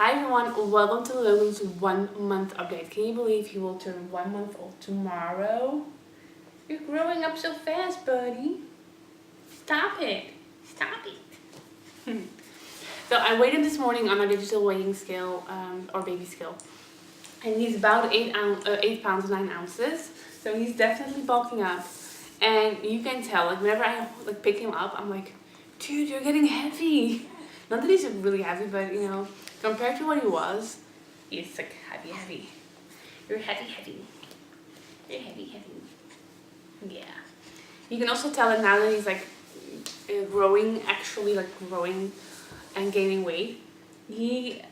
Hi everyone, welcome to Logan's 1 month update. Can you believe he will turn 1 month old tomorrow? You're growing up so fast, buddy. Stop it. Stop it. So I weighed him this morning on our digital weighing scale, or baby scale. And he's about 8 pounds 9 ounces. So he's definitely bulking up. And you can tell, like whenever I pick him up, I'm like, dude, you're getting heavy. Not that he's really heavy, but you know, compared to what he was, he's like heavy. You're heavy. You're heavy. Yeah. You can also tell that now that he's like growing and gaining weight, he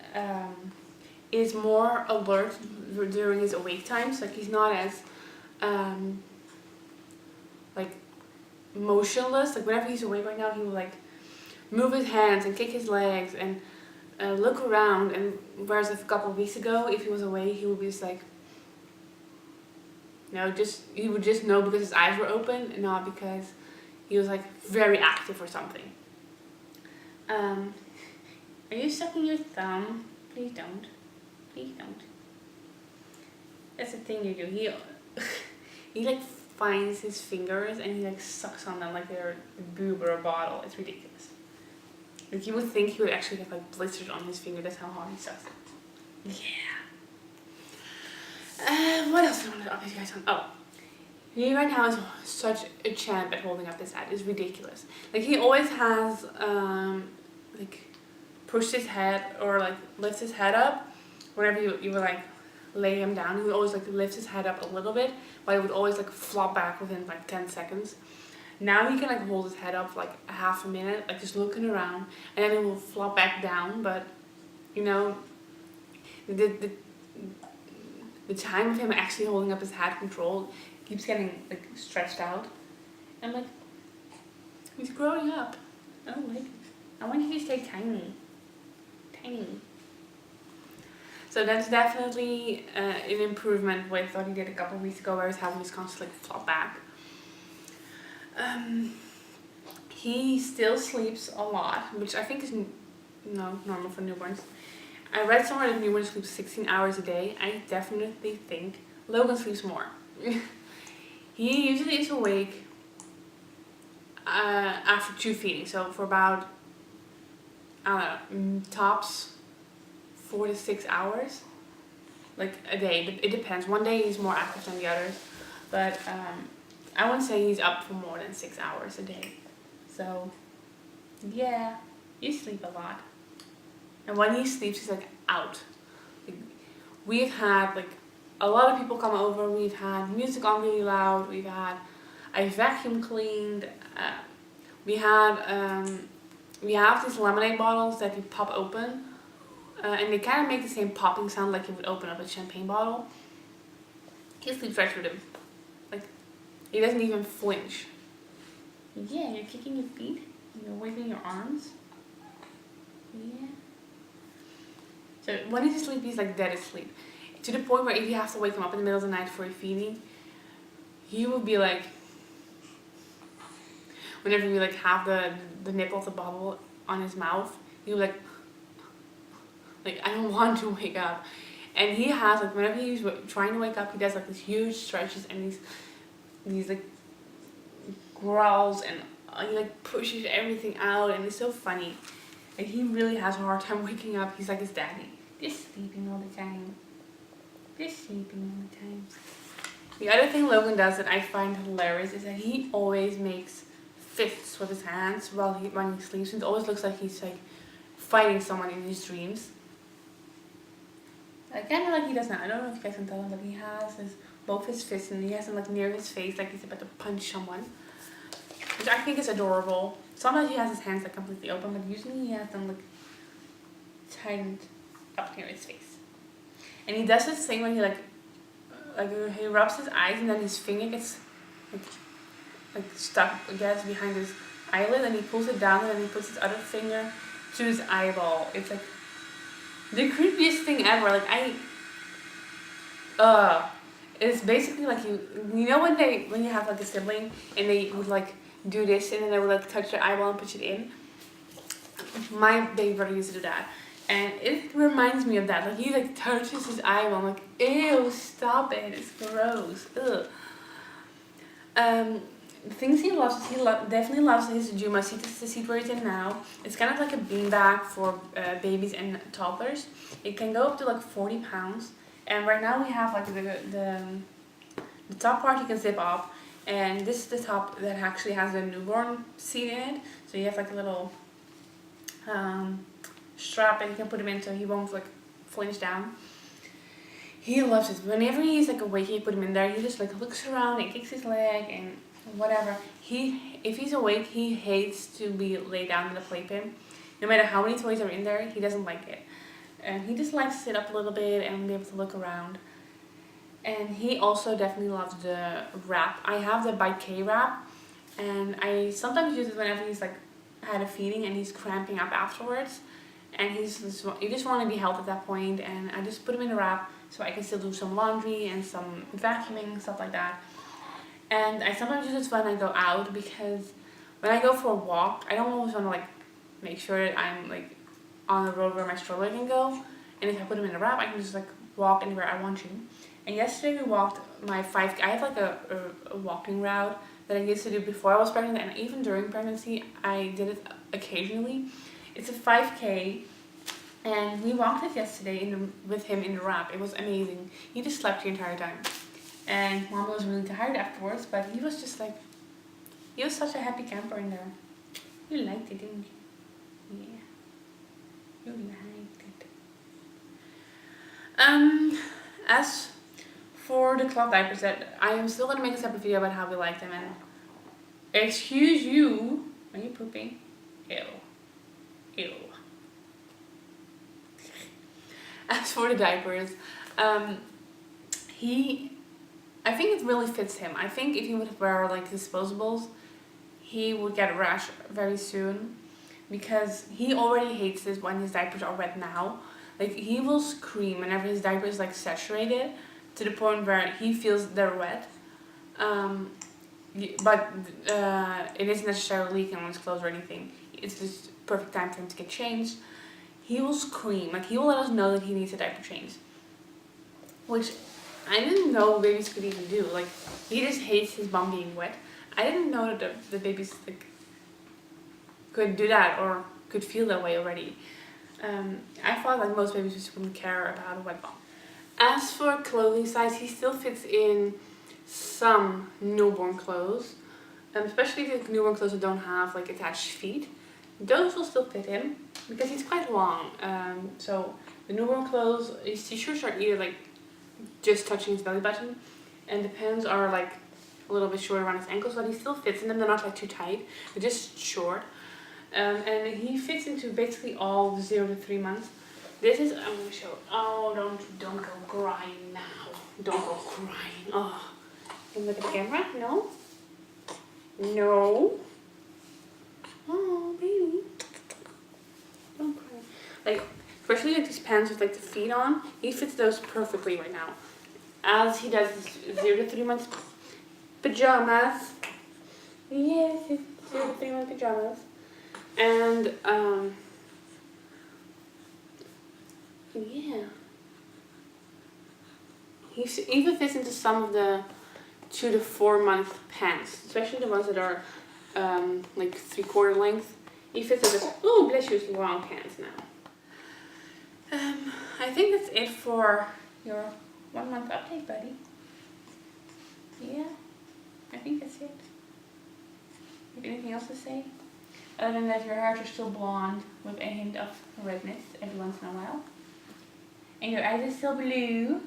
is more alert during his awake times. Like he's not as like motionless. Like whenever he's awake right now, he will like move his hands and kick his legs and look around. And whereas a couple of weeks ago, if he was awake, he would be just like, he would just know because his eyes were open and not because he was like very active or something. Are you sucking your thumb? Please don't. Please don't. That's the thing you do. He like finds his fingers and he like sucks on them like they're a boob or a bottle. It's ridiculous. Like you would think he would actually have like blisters on his finger. That's how hard he sucks it. Yeah. What else do I want to update you guys on? Oh, he right now is such a champ at holding up his head. It's ridiculous. Like he always has like pushed his head or like lifts his head up whenever you would like lay him down. He would always like lift his head up a little bit, but it would always like flop back within like 10 seconds. Now he can like hold his head up for like a half a minute, like just looking around, and then it will flop back down. But you know, the time of him actually holding up his head control keeps getting like stretched out. And like, he's growing up. I don't like it. I want you to stay tiny. So that's definitely an improvement with what he did a couple of weeks ago, where his head was constantly flop back. He still sleeps a lot, which I think is normal for newborns. I read somewhere that newborns sleep 16 hours a day. I definitely think Logan sleeps more. He usually is awake after 2 feedings, so for about tops 4 to 6 hours, like a day. It depends. One day he's more active than the others, but I wouldn't say he's up for more than 6 hours a day. So yeah, you sleep a lot. And when he sleeps, he's like out. Like, we've had like a lot of people come over. We've had music on really loud. I vacuum cleaned. We have these lemonade bottles that you pop open, and they kind of make the same popping sound like you would open up a champagne bottle. He sleeps right through them. Like, he doesn't even flinch. Yeah, you're kicking your feet. You're waving your arms. Yeah. So when he's asleep, he's like dead asleep. To the point where if you have to wake him up in the middle of the night for a feeding, he will be like, whenever you like have the nip of the bottle on his mouth, he'll like I don't want to wake up. And he has like, whenever he's trying to wake up, he does like these huge stretches and these like growls, and he like pushes everything out, and it's so funny. Like he really has a hard time waking up. He's like his daddy, just sleeping all the time. The other thing Logan does that I find hilarious is that he always makes fists with his hands when he sleeps. It always looks like he's like fighting someone in his dreams. Kind of like he does now. I don't know if you guys can tell him, but he has both his fists, and he has them like near his face, like he's about to punch someone, which I think is adorable. Sometimes he has his hands like completely open, but usually he has them like tightened up near his face. And he does this thing when he he rubs his eyes, and then his finger gets like stuck, gets behind his eyelid, and he pulls it down, and then he puts his other finger to his eyeball. It's like the creepiest thing ever. Like it's basically like you know when you have like a sibling and they would like do this and then they would like touch their eyeball and push it in. My baby brother used to do that. And it reminds me of that. Like he like touches his eyeball. I'm like, ew, stop it. It's gross. Ugh. The things he loves is definitely loves his Juma seat. This is the seat where he's in now. It's kind of like a beanbag for babies and toddlers. It can go up to like 40 pounds. And right now we have like the top part you can zip up. And this is the top that actually has a newborn seat in it. So you have like a little strap that you can put him in so he won't like flinch down. He loves it. Whenever he's like awake, you put him in there. He just like looks around and kicks his leg and whatever. If he's awake, he hates to be laid down in the playpen. No matter how many toys are in there, he doesn't like it. And he just likes to sit up a little bit and be able to look around. And he also definitely loves the wrap. I have the by K wrap, and I sometimes use it whenever he's like had a feeding and he's cramping up afterwards. And he just want to be held at that point, and I just put him in a wrap so I can still do some laundry and some vacuuming, stuff like that. And I sometimes use this when I go out, because when I go for a walk, I don't always want to like make sure that I'm like on the road where my stroller can go. And if I put him in a wrap, I can just like walk anywhere I want to. And yesterday we walked my 5K. I have like a walking route that I used to do before I was pregnant, and even during pregnancy I did it occasionally. It's a 5K, and we walked it yesterday with him in the wrap. It was amazing. He just slept the entire time. And Mom was really tired afterwards, but he was just like, he was such a happy camper in there. You liked it, didn't you? Yeah. You liked it. As for the cloth diapers, that I am still going to make a separate video about how we like them. And excuse you, are you pooping? Ew. Ew. As for the diapers, I think it really fits him. I think if he would wear like disposables, he would get a rash very soon, because he already hates this when his diapers are wet now. Like he will scream whenever his diaper is like saturated to the point where he feels they're wet. But it isn't necessarily leaking on his clothes or anything. It's just perfect time for him to get changed. He will scream, like he will let us know that he needs a diaper change, which I didn't know babies could even do. Like he just hates his bum being wet. I didn't know that the babies like could do that or could feel that way already. I thought like most babies just wouldn't care about a wet bum. As for clothing size, he still fits in some newborn clothes, especially the newborn clothes that don't have like attached feet. Those will still fit him because he's quite long. So the newborn clothes, his t-shirts are either like just touching his belly button, and the pants are like a little bit short around his ankles, but he still fits in them. They're not like too tight, they're just short. And he fits into basically all 0 to 3 months. This is, I'm gonna show. Oh, don't go crying now. Don't go crying. Oh, can you look at the camera? No. No. Oh, baby. Don't cry. Like, especially like these pants with like the feet on, he fits those perfectly right now. As he does 0 to 3 months pajamas. Yes, it's 0 to 3 month pajamas. And, yeah. He even fits into some of the 2 to 4 month pants, especially the ones that are like 3/4 length. He fits into this, oh bless you, long pants now. I think that's it for your 1 month update, buddy. Yeah, I think that's it. You have anything else to say? Other than that, your hairs are still blonde with a hint of redness every once in a while. And your eyes are still blue.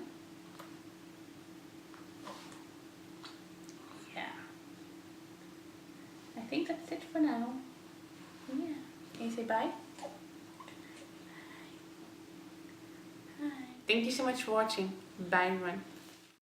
Yeah. I think that's it for now. Yeah. Can you say bye? Bye. Thank you so much for watching. Bye everyone.